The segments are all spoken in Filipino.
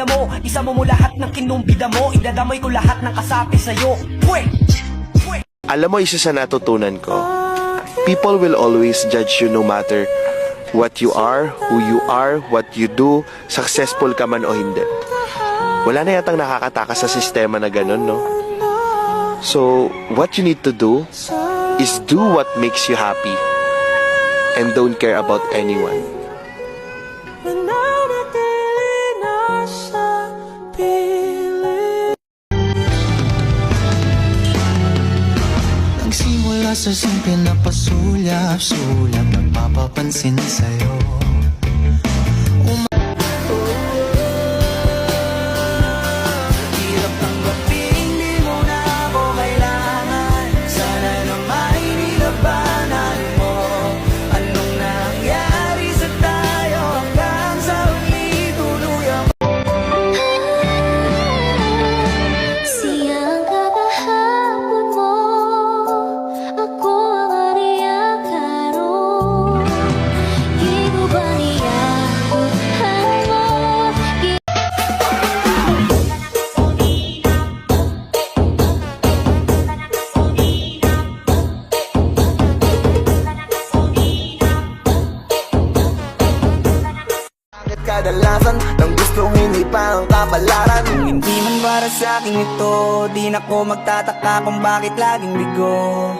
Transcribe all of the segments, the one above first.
ina mo. Isa mo lahat ng kinumbida mo, idadamay ko lahat ng kasapi sa'yo. Pwe! Alam mo, isa sa natutunan ko, people will always judge you no matter what you are, who you are, what you do, successful ka man o hindi. Wala na yatang nakakatakas sa sistema na ganun, no? So, what you need to do is do what makes you happy and don't care about anyone. Nagsimula sa simple na pasulyap-sulyap, nagpapapansin sa'yo. Hirap tanggapin, di mo na ako kailangan. Sana naman nilabanan mo. Anong nangyari sa tayo hanggang sa huli tuluyan mo? Siyang kakahapon mo, ako ang ariyang karoon. Di mo ba niyakutan mo? Bakit kadalasan nang gusto hindi pa ang kapalaran? Kung hindi man para sa akin ito, di na ko magtataka kung bakit laging bigo.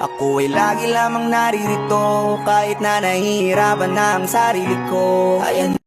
Ako ay lagi lamang naririto, kahit na nahihirapan na ang sarili ko. Ayan.